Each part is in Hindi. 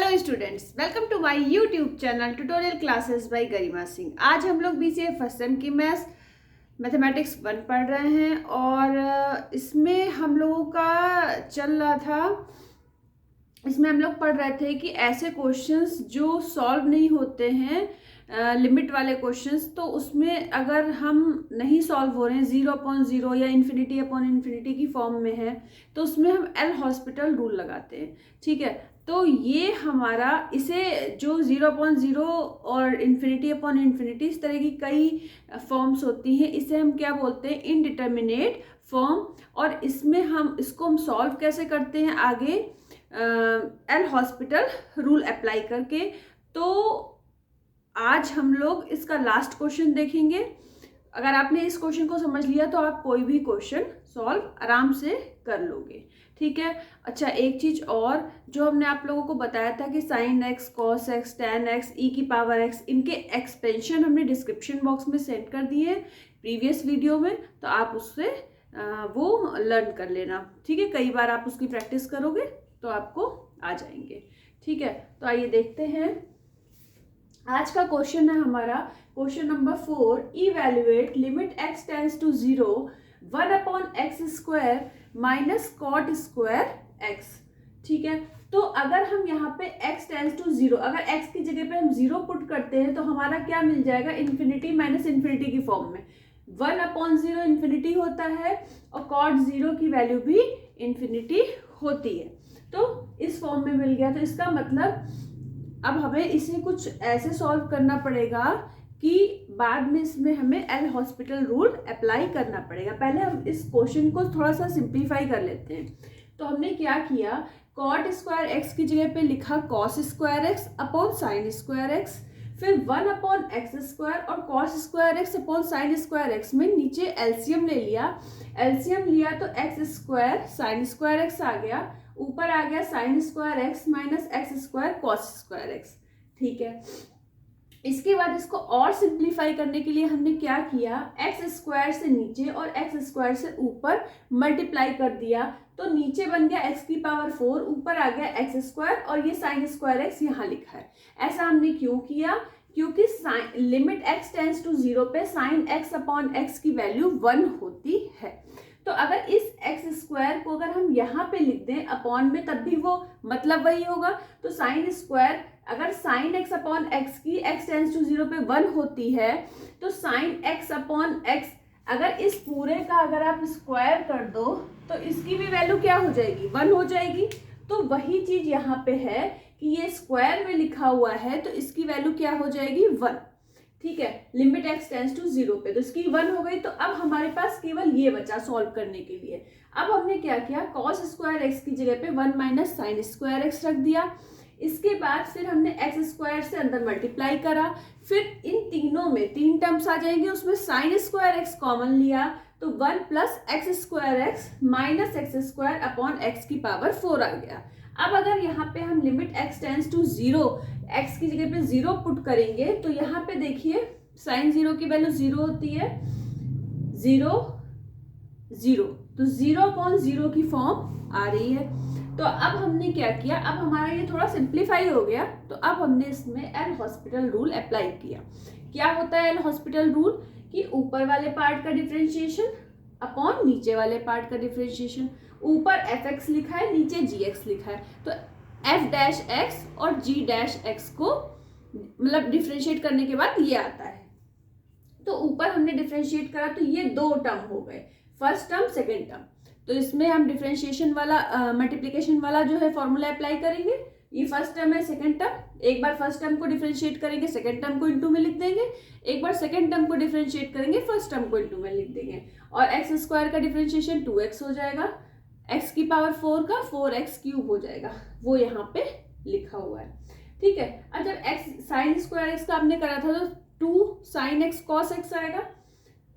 Hello students, welcome to my YouTube channel tutorial classes by Garima Singh. आज हम लोग बीसीए फर्स्ट सेम की मैथमेटिक्स 1 पढ़ रहे हैं और इसमें हम लोगों का चल रहा था। इसमें हम लोग पढ़ रहे थे कि ऐसे क्वेश्चंस जो सॉल्व नहीं होते हैं, लिमिट वाले क्वेश्चंस, तो उसमें अगर हम नहीं सॉल्व हो रहे हैं 0/0 या इन्फिनिटी अपॉन इन्फिनिटी की फॉर्म में है, तो उसमें हम एल हॉस्पिटल रूल लगाते हैं। ठीक है, तो ये हमारा इसे जो 0/0 और इन्फिनिटी अपॉन इन्फिनिटी, इस तरह की कई फॉर्म्स होती हैं, इसे हम क्या बोलते हैं, इनडिटर्मिनेट फॉर्म। और इसमें हम सॉल्व कैसे करते हैं आगे एल हॉस्पिटल रूल अप्लाई करके। तो आज हम लोग इसका लास्ट क्वेश्चन देखेंगे। अगर आपने इस क्वेश्चन को समझ लिया तो आप कोई भी क्वेश्चन सॉल्व आराम से कर लोगे। ठीक है। अच्छा, एक चीज और जो हमने आप लोगों को बताया था कि sine x, cos x, tan x, e की पावर एक्स, इनके एक्सपेंशन हमने डिस्क्रिप्शन बॉक्स में सेंड कर दिए हैं प्रीवियस वीडियो में, तो आप उससे वो लर्न कर लेना। ठीक है, कई बार आप उसकी प्रैक्टिस करोगे तो आपको आ जाएंगे। ठीक है, तो आइए देखते हैं। आज का क्वेश्चन है हमारा question number 4, evaluate limit x tends to 0 1/x² minus cot square x। ठीक है, तो अगर हम यहाँ पे x टेंड्स टू 0, अगर x की जगह पे हम 0 पुट करते हैं तो हमारा क्या मिल जाएगा, इन्फिनिटी माइनस इन्फिनिटी की फॉर्म में। 1/0 इन्फिनिटी होता है और कॉट 0 की वैल्यू भी इन्फिनिटी होती है, तो इस फॉर्म में मिल गया। तो इसका मतलब अब हमें इसे कुछ ऐसे सॉल्व करना पड़ेगा कि बाद में इसमें हमें एल हॉस्पिटल रूल अप्लाई करना पड़ेगा। पहले हम इस क्वेश्चन को थोड़ा सा सिंप्लीफाई कर लेते हैं। तो हमने क्या किया, कॉट स्क्वायर एक्स की जगह पे लिखा cos square x upon sine square x, फिर 1/x² और cos square x upon sine square x में नीचे एलसीएम ले लिया। एलसीएम लिया तो x² साइन स्क्वायर एक्स आ गया, ऊपर आ गया sine square x minus x² cos square x. ठीक है, इसके बाद इसको और सिंप्लीफाई करने के लिए हमने क्या किया, x² से नीचे और x² से ऊपर मल्टीप्लाई कर दिया, तो नीचे बन गया x की पावर 4, ऊपर आ गया x² और ये साइन स्क्वायर एक्स यहाँ लिखा है। ऐसा हमने क्यों किया, क्योंकि लिमिट x टेंड्स टू 0 पे साइन x अपॉन x की वैल्यू 1 होती है। तो अगर इस x² को अगर हम यहाँ पे लिख दें अपॉन में, तब भी वो मतलब वही होगा। तो साइन स्क्वायर, अगर साइन x अपॉन x की x टेंड्स टू 0 पे 1 होती है, तो साइन x अपॉन x अगर इस पूरे का अगर आप स्क्वायर कर दो तो इसकी भी वैल्यू क्या हो जाएगी, 1 हो जाएगी। तो वही चीज यहाँ पे है कि ये स्क्वायर में लिखा हुआ है तो इसकी वैल्यू क्या हो जाएगी, 1। ठीक है, लिमिट x टेंड्स टू 0 पे, तो इसकी 1 हो गई। तो अब हमारे पास केवल ये बचा सॉल्व करने के लिए। अब हमने क्या किया, कॉस स्क्वायर एक्स की जगह पे 1 माइनस साइन स्क्वायर एक्स रख दिया। इसके बाद फिर हमने x² से अंदर मल्टीप्लाई करा, फिर इन तीनों में 3 टर्म्स आ जाएंगे, उसमें साइन स्क्वायर एक्स कॉमन लिया तो 1 plus x² minus x² upon x की पावर 4 आ गया। अब अगर यहाँ पे हम limit x tends to 0, x की जगह पे 0 पुट करेंगे तो यहाँ पे देखिए साइन 0 की वैल्यू 0 होती है, 0 0, तो 0/0 की फॉर्म आ रही है। तो अब हमने क्या किया, अब हमारा ये थोड़ा सिंप्लीफाई हो गया, तो अब हमने इसमें एल हॉस्पिटल रूल अप्लाई किया। क्या होता है एल हॉस्पिटल रूल, कि ऊपर वाले पार्ट का डिफरेंशिएशन अपॉन नीचे वाले पार्ट का डिफरेंशिएशन। ऊपर fx लिखा है, नीचे gx लिखा है, तो f' और g' को मतलब डिफरेंशिएट करने के बाद ये आता है। तो ऊपर हमने डिफरेंशिएट करा तो ये 2 टर्म हो गए, फर्स्ट टर्म सेकेंड टर्म। तो इसमें हम डिफरेंशिएशन वाला मल्टीप्लिकेशन वाला जो है फॉर्मूला अप्लाई करेंगे। ये फर्स्ट टर्म है, सेकेंड टर्म, एक बार फर्स्ट टर्म को डिफरेंशिएट करेंगे, सेकेंड टर्म को इनटू में लिख देंगे, एक बार सेकेंड टर्म को डिफरेंशिएट करेंगे, फर्स्ट टर्म को इनटू में लिख देंगे, और x² का डिफरेंशिएशन 2x हो जाएगा, x की पावर 4 का 4x³ हो जाएगा, वो यहाँ पे लिखा हुआ है। ठीक है, अब जब x साइन स्क्वायर एक्स का आपने करा था तो 2 साइन x कॉस x आएगा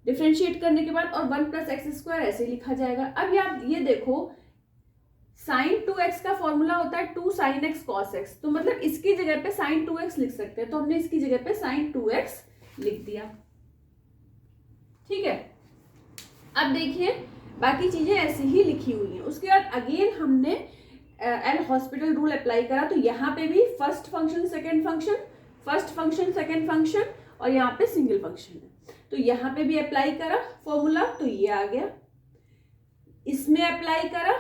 डिफरेंशिएट करने के बाद, और 1 प्लस x² ऐसे लिखा जाएगा। अब ये देखो साइन 2x का फॉर्मूला होता है 2 साइन x कॉस x, तो मतलब इसकी जगह पे साइन 2x लिख सकते हैं, तो हमने इसकी जगह पे साइन 2x लिख दिया। ठीक है, अब देखिए बाकी चीजें ऐसे ही लिखी हुई हैं। उसके बाद अगेन हमने एल हॉस्पिटल रूल अप्लाई करा तो यहाँ पे भी first function second function, first function second function, और यहाँ पे सिंगल फंक्शन है। तो यहाँ पे भी अप्लाई करा फॉर्मूला तो ये आ गया, इसमें अप्लाई करा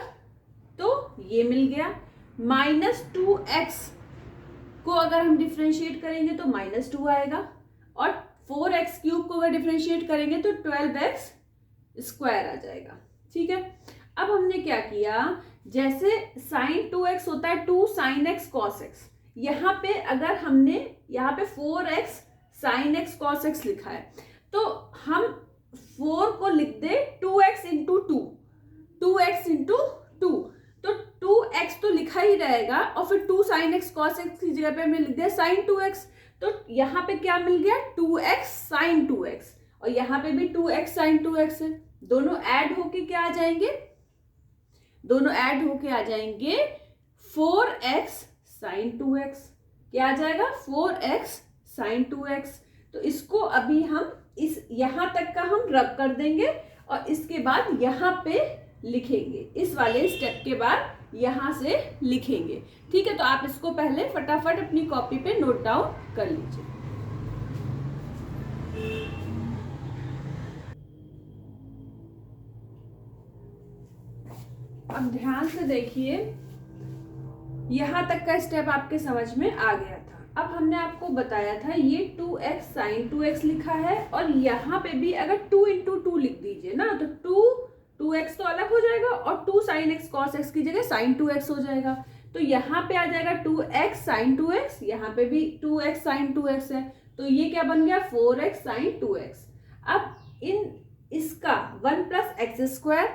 तो ये मिल गया। -2x को अगर हम डिफ्रेंशिएट करेंगे तो -2 आएगा, और 4x³ को अगर डिफ्रेंशिएट करेंगे तो 12x² आ जाएगा। ठीक है, अब हमने क्या किया, जैसे sin 2x होता है 2 sin x cos x, यहाँ पे अगर हमने यहाँ पे 4x sin x cos x लिखा है तो हम 4 को लिख दे 2x इंटू 2x इंटू 2, तो 2x तो लिखा ही रहेगा, और फिर 2 sin x cos x की जगह पे हमने लिख दिया sin 2x, तो यहाँ पे क्या मिल गया 2x sin 2x, और यहाँ पे भी 2x sin 2x है। दोनों ऐड होके क्या आ जाएंगे, दोनों ऐड होके आ जाएंगे 4x sin 2x, क्या आ जाएगा 4x sin 2x। तो इसको अभी हम इस यहाँ तक का हम रब कर देंगे, और इसके बाद यहाँ पे लिखेंगे, इस वाले स्टेप के बाद यहाँ से लिखेंगे। ठीक है, तो आप इसको पहले फटाफट अपनी कॉपी पे नोट डाउन कर लीजिए। अब ध्यान से देखिए, यहाँ तक का स्टेप आपके समझ में आ गया था। अब हमने आपको बताया था ये 2x sin 2x लिखा है, और यहाँ पे भी अगर 2 इंटू 2 लिख दीजिए ना तो 2x तो अलग हो जाएगा, और 2 sin x cos x की जगह sin 2x हो जाएगा। तो यहाँ पे आ जाएगा 2x sin 2x, यहाँ पे भी 2x sin 2x है, तो ये क्या बन गया 4x sin 2x। अब इसका 1 + x²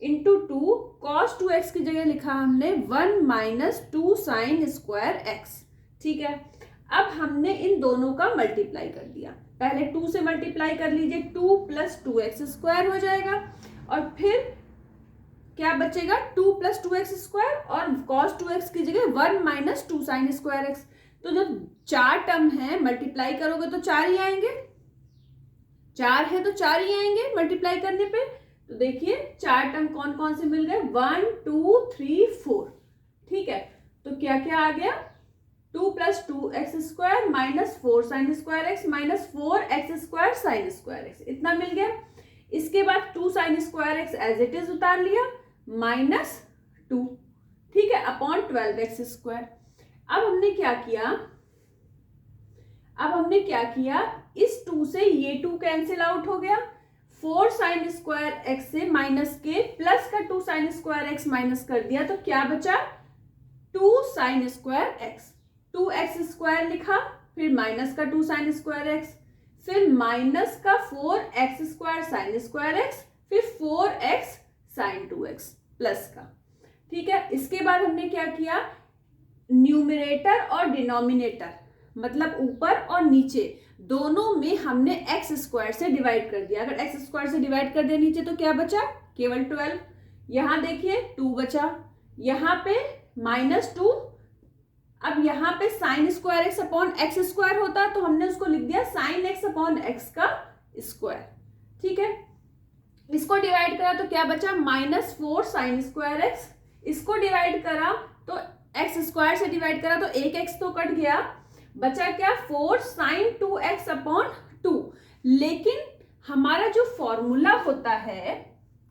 इंटू 2 cos 2x की जगह लिखा हमने 1 - 2 sin square x। ठीक है, अब हमने इन दोनों का मल्टीप्लाई कर दिया, पहले 2 से मल्टीप्लाई कर लीजिए, 2 + 2x² हो जाएगा, और फिर क्या बचेगा 2 + 2x², और cos 2x की जगह 1 - 2 sin square x। तो जो 4 टर्म है मल्टीप्लाई करोगे तो 4 ही आएंगे, 4 है तो 4 ही आएंगे मल्टीप्लाई करने पे। तो देखिए 4 टर्म कौन कौन से मिल गए, 1 2 3 4। ठीक है, तो क्या क्या आ गया 2 + 2x² - 4 sin square x - 4x² sin square x, इतना मिल गया। इसके बाद 2 sin square x as it is उतार लिया, -2, ठीक है, अपॉन 12x²। अब हमने क्या किया, इस 2 से ये 2 कैंसिल आउट हो गया, 4 sin square x से माइनस के प्लस का 2 sin square x माइनस कर दिया, तो क्या बचा 2 sin square x, 2x² लिखा, फिर माइनस का 2 sin square x, फिर माइनस का 4x² sin square x, फिर 4x sin 2x प्लस का। ठीक है, इसके बाद हमने क्या किया, न्यूमरेटर और डिनोमिनेटर मतलब ऊपर और नीचे दोनों में हमने x² से डिवाइड कर दिया। अगर x² से डिवाइड कर दिया नीचे तो क्या बचा, केवल 12। यहाँ देखिए 2 बचा, यहाँ पे -2। अब यहाँ पे sin square x upon x² होता तो हमने उसको लिख दिया sin x अपॉन x का स्क्वायर। ठीक है, इसको डिवाइड करा तो क्या बचा, -4 sin square x। इसको डिवाइड करा तो x² से डिवाइड करा तो एक x तो कट गया, बचा क्या 4 sin 2x अपॉन 2। लेकिन हमारा जो फॉर्मूला होता है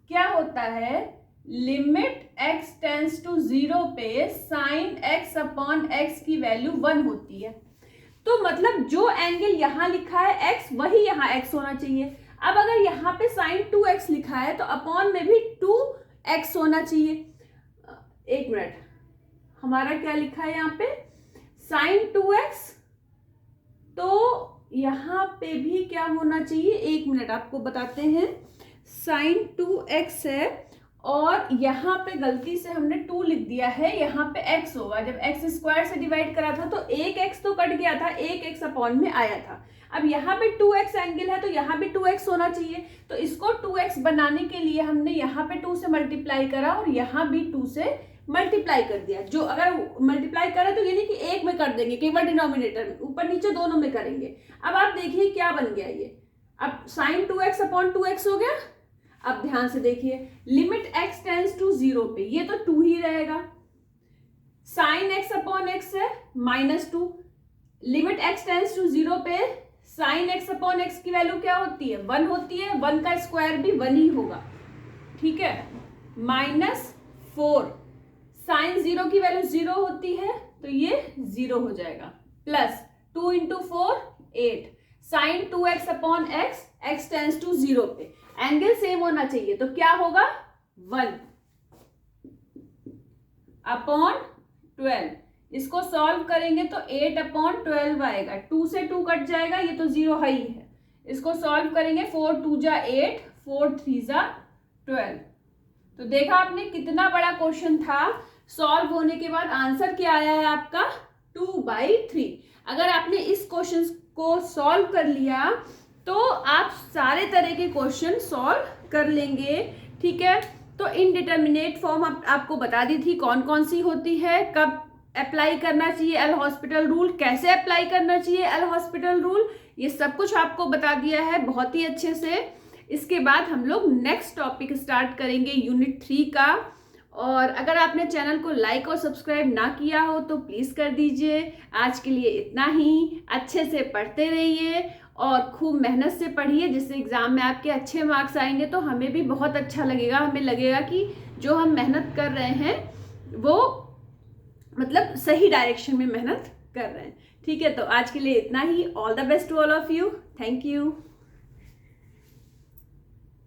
क्या होता है, लिमिट x टेंस टू 0 पे sin x अपॉन x की वैल्यू 1 होती है। तो मतलब जो एंगल यहाँ लिखा है x वही यहाँ x होना चाहिए। अब अगर यहाँ पे sin 2x लिखा है तो अपॉन में भी 2x होना चाहिए। एक मिनट, हमारा क्या लिखा है यहाँ पे sin 2x, तो यहाँ पे भी क्या होना चाहिए, एक मिनट आपको बताते हैं। sin 2x है और यहाँ पे गलती से हमने 2 लिख दिया है, यहाँ पे x होगा। जब x² से डिवाइड करा था तो एक x तो कट गया था, एक x अपॉन में आया था। अब यहाँ पे 2x एंगल है तो यहाँ भी 2x होना चाहिए। तो इसको 2x बनाने के लिए हमने यहाँ पे 2 से मल्टीप्लाई करा और यहाँ भी 2 से मल्टीप्लाई कर दिया। जो अगर मल्टीप्लाई करें तो ये नहीं कि एक में कर देंगे, केवल डिनोमिनेटर में, ऊपर नीचे दोनों में करेंगे। अब आप देखिए क्या बन गया ये, अब sin 2x अपॉन 2x हो गया। अब ध्यान से देखिए, लिमिट x टेंस टू 0 पे ये तो 2 ही रहेगा, साइन एक्स अपॉन एक्स है -2, लिमिट x टेंस टू 0 पे साइन एक्स अपॉन एक्स की वैल्यू क्या होती है 1 होती है, 1 का स्क्वायर भी 1 ही होगा, ठीक है। -4 साइन 0 की वैल्यू 0 होती है तो ये 0 हो जाएगा, plus 2 × 4 8 sine 2x upon X, x tends to 0 पे एंगल सेम होना चाहिए तो क्या होगा 1 अपॉन 12, इसको सॉल्व करेंगे तो 8 अपॉन 12 आएगा, 2 से 2 कट जाएगा, ये तो 0 है ही है, इसको सॉल्व करेंगे 4 × 2 = 8, 4 × 3 = 12। तो देखा आपने कितना बड़ा क्वेश्चन था, सॉल्व होने के बाद आंसर क्या आया है आपका 2/3। अगर आपने इस क्वेश्चन को सॉल्व कर लिया तो आप सारे तरह के क्वेश्चन सॉल्व कर लेंगे, ठीक है। तो इनडिटर्मिनेट फॉर्म आपको बता दी थी कौन कौन सी होती है, कब अप्लाई करना चाहिए एल हॉस्पिटल रूल, कैसे अप्लाई करना चाहिए एल हॉस्पिटल रूल, ये सब कुछ आपको बता दिया है बहुत ही अच्छे से। इसके बाद हम लोग नेक्स्ट टॉपिक स्टार्ट करेंगे यूनिट 3 का। और अगर आपने चैनल को लाइक और सब्सक्राइब ना किया हो तो प्लीज़ कर दीजिए। आज के लिए इतना ही, अच्छे से पढ़ते रहिए और खूब मेहनत से पढ़िए, जिससे एग्ज़ाम में आपके अच्छे मार्क्स आएंगे तो हमें भी बहुत अच्छा लगेगा, हमें लगेगा कि जो हम मेहनत कर रहे हैं वो मतलब सही डायरेक्शन में मेहनत कर रहे हैं, ठीक है। तो आज के लिए इतना ही। All the best to all of you, thank you.